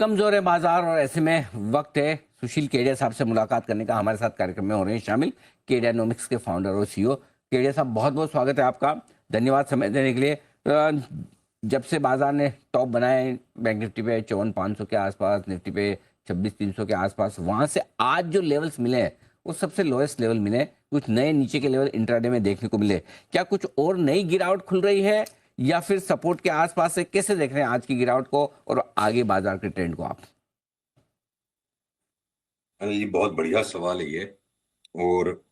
कमजोर है बाजार और ऐसे में वक्त है सुशील केडिया साहब से मुलाकात करने का। हमारे साथ कार्यक्रम में हो रहे हैं शामिल केडियानोमिक्स के फाउंडर और सीईओ। केडिया साहब, बहुत बहुत स्वागत है आपका। धन्यवाद समय देने के लिए। जब से बाजार ने टॉप बनाए, बैंक निफ्टी पे 54,500 के आसपास, निफ्टी पे 26,300 के आसपास, वहां से आज जो लेवल्स मिले हैं वो सबसे लोएस्ट लेवल मिले। कुछ नए नीचे के लेवल इंट्राडे में देखने को मिले। क्या कुछ और नई गिरावट खुल रही है या फिर सपोर्ट के आसपास से? कैसे देख रहे हैं आज की गिरावट को और आगे बाजार के ट्रेंड को आप? अनिल जी, बहुत बढ़िया सवाल है ये। और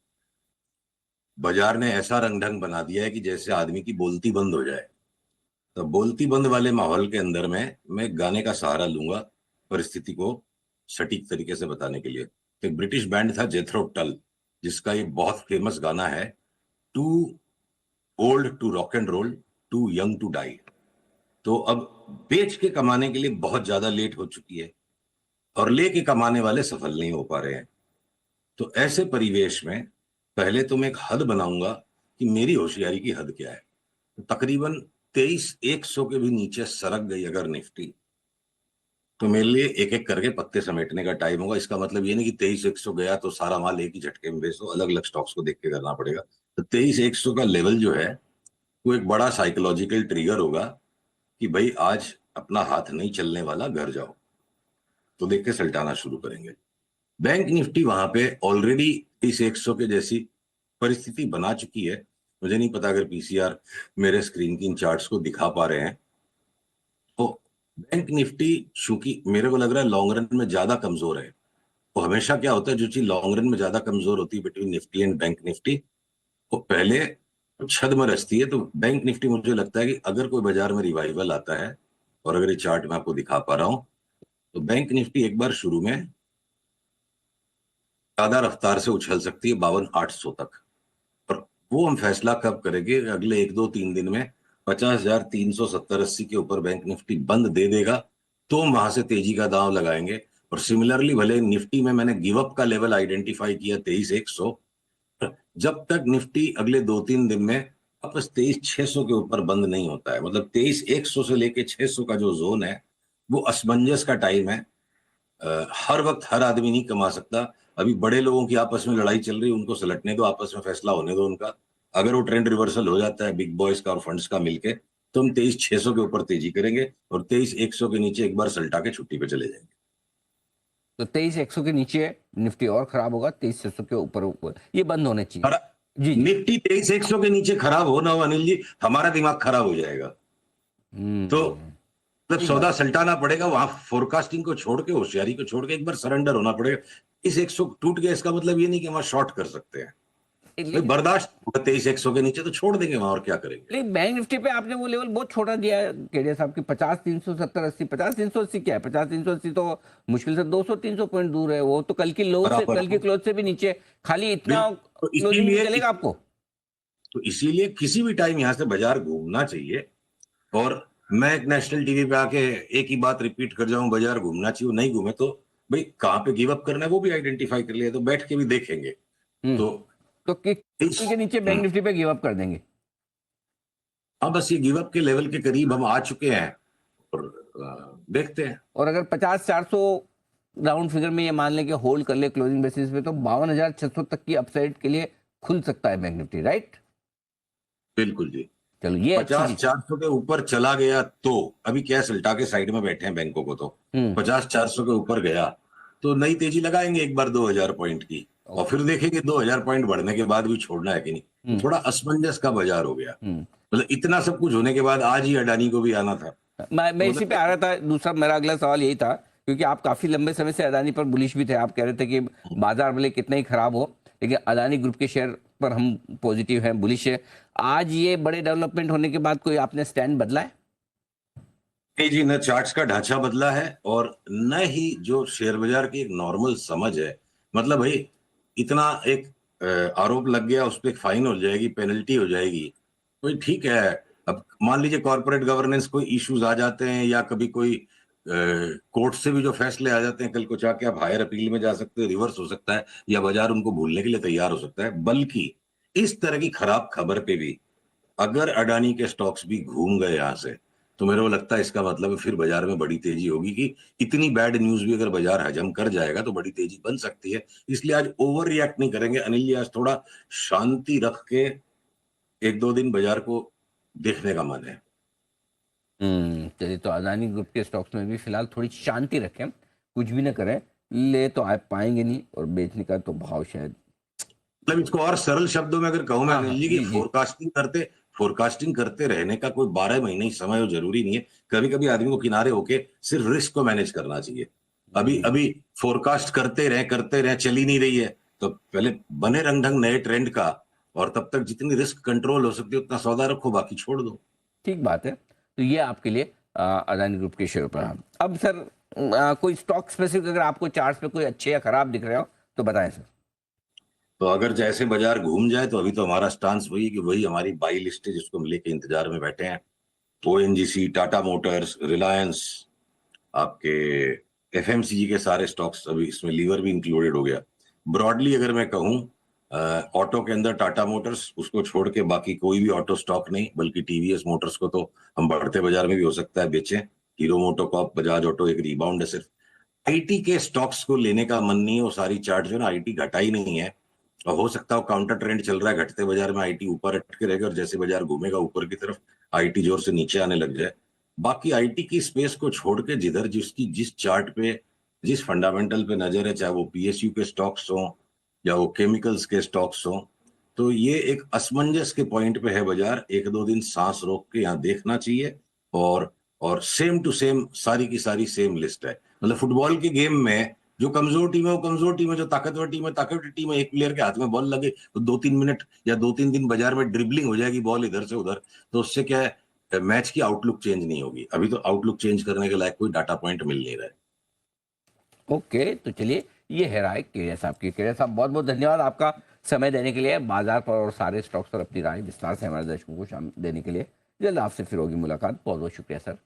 बाजार ने ऐसा रंग ढंग बना दिया है कि जैसे आदमी की बोलती बंद हो जाए। तो बोलती बंद वाले माहौल के अंदर में मैं गाने का सहारा लूंगा परिस्थिति को सटीक तरीके से बताने के लिए। एक ब्रिटिश बैंड था जेथरो टल, जिसका ये बहुत फेमस गाना है, too old to rock and roll, too young to die. तो अब बेच के कमाने के लिए बहुत ज्यादा लेट हो चुकी है और लेके कमाने वाले सफल नहीं हो पा रहे हैं। तो ऐसे परिवेश में पहले तो मैं एक हद बनाऊंगा कि मेरी होशियारी की हद क्या है। तो तकरीबन 23,100 के भी नीचे सरक गई अगर निफ्टी, तो मेरे लिए एक एक करके पत्ते समेटने का टाइम होगा। इसका मतलब ये नहीं कि 23,100 गया तो सारा माल एक ही झटके में बेचो, अलग अलग स्टॉक्स को देख के करना पड़ेगा। तो 23,100 का लेवल जो है वो एक बड़ा साइकोलॉजिकल ट्रिगर होगा कि भाई आज अपना हाथ नहीं चलने वाला, घर जाओ। तो देख के सल्टाना शुरू करेंगे। बैंक निफ्टी वहां पे ऑलरेडी इस 100 के जैसी परिस्थिति बना चुकी है। मुझे नहीं पता अगर पीसीआर मेरे स्क्रीन की इन चार्ट्स को दिखा पा रहे हैं। तो बैंक निफ्टी चूंकि मेरे को लग रहा है लॉन्ग रन में ज्यादा कमजोर है। तो हमेशा क्या होता है, जो चीज लॉन्ग रन में ज्यादा कमजोर होती है between Nifty and bank Nifty, वो पहले छद में रचती है। तो बैंक निफ्टी मुझे लगता है कि अगर कोई बाजार में रिवाइवल आता है, और अगर ये चार्ट मैं आपको दिखा पा रहा हूं, तो बैंक निफ्टी एक बार शुरू में ज्यादा रफ्तार से उछल सकती है 52,800 तक। और वो हम फैसला कब करेंगे? अगले 1-2-3 दिन में 50,370-80 के ऊपर बैंक निफ्टी बंद दे देगा तो हम वहां से तेजी का दांव लगाएंगे। और सिमिलरली भले निफ्टी में मैंने गिव अप का लेवल आइडेंटिफाई किया 23,100, जब तक निफ्टी अगले 2-3 दिन में वापस 23,600 के ऊपर बंद नहीं होता है, मतलब 23,100 से लेके 600 का जो जोन है वो असमंजस का टाइम है। हर वक्त हर आदमी नहीं कमा सकता। अभी बड़े लोगों की आपस में लड़ाई चल रही है, उनको सुलटने दो, आपस में फैसला होने दो उनका। अगर वो ट्रेंड रिवर्सल हो जाता है बिग बॉयज का और फंड्स का मिलके, तो हम 23,600 के ऊपर तेजी करेंगे और 23,100 के नीचे एक बार सल्टा के छुट्टी पे चले जाएंगे। तो 23,100 के नीचे निफ्टी और खराब होगा, 23,600 के ऊपर ऊपर ये बंद होने चाहिए। जी जी। निफ्टी 23,100 के नीचे खराब हो ना हो अनिल जी, हमारा दिमाग खराब हो जाएगा। तो मतलब ठीक सौदा बात। सल्टाना पड़ेगा, वहां फोरकास्टिंग को छोड़ के, होशियारी को छोड़ के एक बार सरेंडर होना पड़ेगा। इस 100 टूट गया, इसका मतलब ये नहीं कि वहां शॉर्ट कर सकते हैं। भाई बर्दाश्त 23,100 के नीचे तो छोड़ देंगे वहां, और क्या करेंगे। लेकिन बैंक निफ्टी पे आपने वो लेवल बहुत छोटा दिया है केडिया साहब की, 50,370-80। 50,380 क्या है? 50,380 तो मुश्किल से 200-300 पॉइंट दूर है। वो तो कल की लो से, बराबर। कल की क्लोज से भी नीचे। खाली इतना तो क्लोजिंग में चलेगा आपको? इसीलिए किसी भी टाइम यहां से बाजार घूमना चाहिए। और मैं एक नेशनल टीवी पे आके एक ही बात रिपीट कर जाऊं, बाजार घूमना चाहिए, नहीं घूमे तो भाई कहाँ पे गिव अप करना है वो भी आइडेंटिफाई कर लिया, तो बैठ के भी देखेंगे। हम्म। तो तो इस के नीचे बैंक निफ्टी पे गिव अप कर देंगे? हाँ, बस ये गिव अप के लेवल के करीब हम आ चुके हैं और देखते हैं। और अगर 50,400 राउंड फिगर में ये मान लें कि होल्ड कर ले क्लोजिंग बेसिस पे, तो 52,600 तक की अपसाइड के लिए खुल सकता है बैंक निफ्टी, राइट? बिल्कुल जी। चलो, ये अच्छी चीज। 50,400 के ऊपर चला गया तो अभी क्या, सल्टा के साइड में बैठे हैं बैंकों को, तो 50,400 के ऊपर गया तो नई तेजी लगाएंगे एक बार 2,000 पॉइंट की, और फिर देखेंगे 2,000 पॉइंट बढ़ने के बाद भी छोड़ना है कि नहीं। तो थोड़ा असमंजस का बाजार हो गया। मतलब इतना सब कुछ होने के बाद आज ही अडानी को भी आना था। मैं इसी पे आ रहा था। दूसरा मेरा अगला सवाल यही था, क्योंकि आप काफी लंबे समय से अदानी पर बुलिश भी थे। आप कह रहे थे कि बाजार भले कितना ही खराब हो, लेकिन अदानी ग्रुप के शेयर पर हम पॉजिटिव हैं, बुलिश है। आज ये बड़े डेवलपमेंट होने के बाद कोई आपने स्टैंड बदला है? नहीं जी, न चार्ट्स का ढांचा बदला है और न ही जो शेयर बाजार की एक नॉर्मल समझ है। मतलब भाई इतना एक आरोप लग गया, उस पर फाइन हो जाएगी, पेनल्टी हो जाएगी, तो ठीक है। अब मान लीजिए कॉर्पोरेट गवर्नेंस कोई इश्यूज आ जाते हैं या कभी कोई कोर्ट से भी जो फैसले आ जाते हैं, कल को जाके आप हायर अपील में जा सकते हैं, रिवर्स हो सकता है, या बाजार उनको भूलने के लिए तैयार हो सकता है। बल्कि इस तरह की खराब खबर पे भी अगर अडानी के स्टॉक्स भी घूम गए यहां से, तो मेरे को लगता है इसका मतलब है फिर बाजार में बड़ी तेजी होगी कि इतनी बैड न्यूज भी अगर बाजार हजम कर जाएगा तो बड़ी तेजी बन सकती है। इसलिए आज ओवर रिएक्ट नहीं करेंगे अनिल जी, आज थोड़ा शांति रख के 1-2 दिन बाजार को देखने का मन है। चलिए, तो अदानी ग्रुप के स्टॉक्स में भी फिलहाल थोड़ी शांति रखें, कुछ भी ना करें। ले तो आप पाएंगे नहीं, और बेचने का तो भाव शायद। मतलब इसको और सरल शब्दों में अगर कहूं मैं हाँ अनिल हाँ, जी की, जी जी। फोरकास्टिंग करते रहने का कोई 12 महीने ही समय हो जरूरी नहीं है। कभी कभी आदमी को किनारे होके सिर्फ रिस्क को मैनेज करना चाहिए। अभी जी अभी फोरकास्ट करते रहे चल ही नहीं रही है, तो पहले बने रंग ढंग नए ट्रेंड का, और तब तक जितनी रिस्क कंट्रोल हो सकती है उतना सौदा रखो, बाकी छोड़ दो। ठीक बात है। तो ये आपके लिए अदानी ग्रुप के शेयर पर। अब सर, कोई स्टॉक स्पेसिफिक अगर आपको चार्ट पे कोई अच्छे या खराब दिख रहे हो तो बताएं सर। तो अगर जैसे बाजार घूम जाए तो अभी तो हमारा स्टांस वही है कि वही हमारी बाई लिस्ट है जिसको हम लेके इंतजार में बैठे हैं। ओएनजीसी, टाटा मोटर्स, रिलायंस, आपके एफएमसीजी के सारे स्टॉक्स, अभी इसमें लीवर भी इंक्लूडेड हो गया। ब्रॉडली अगर मैं कहूं, ऑटो के अंदर टाटा मोटर्स, उसको छोड़ के बाकी कोई भी ऑटो स्टॉक नहीं, बल्कि टीवीएस मोटर्स को तो हम बढ़ते बाजार में भी हो सकता है बेचें। हीरो मोटोकॉर्प, बजाज ऑटो एक रिबाउंड है सिर्फ। आईटी के स्टॉक्स को लेने का मन नहीं है, वो सारी चार्ट जो है ना, आईटी घटा ही नहीं है, और हो सकता है काउंटर ट्रेंड चल रहा है, घटते बाजार में आईटी ऊपर अटके रहेगा, और जैसे बाजार घूमेगा ऊपर की तरफ आईटी जोर से नीचे आने लग जाए। बाकी आईटी की स्पेस को छोड़ के जिधर जिस चार्ट पे, जिस फंडामेंटल पे नजर है, चाहे वो पीएसयू के स्टॉक्स हो या वो केमिकल्स के स्टॉक्स हो, तो ये एक असमंजस के पॉइंट पे है बाजार। 1-2 दिन सांस रोक के यहाँ देखना चाहिए। और सेम टू सेम सारी की सारी सेम लिस्ट है। मतलब फुटबॉल के गेम में जो कमजोर टीम है वो कमजोर टीम है, जो ताकतवर टीम है ताकतवर टीम है। एक प्लेयर के हाथ में बॉल लगे तो 2-3 मिनट या 2-3 दिन बाजार में ड्रिबलिंग हो जाएगी बॉल इधर से उधर, तो उससे क्या है, मैच की आउटलुक चेंज नहीं होगी। अभी तो आउटलुक चेंज करने के लायक कोई डाटा पॉइंट मिल नहीं रहा है। ओके, तो चलिए, ये है राय केडिया साहब की। केडिया साहब, बहुत बहुत धन्यवाद आपका समय देने के लिए, बाजार पर और सारे स्टॉक्स पर अपनी राय विस्तार से हमारे दर्शकों को शामिल देने के लिए। जल्द आपसे फिर होगी मुलाकात। बहुत बहुत शुक्रिया सर।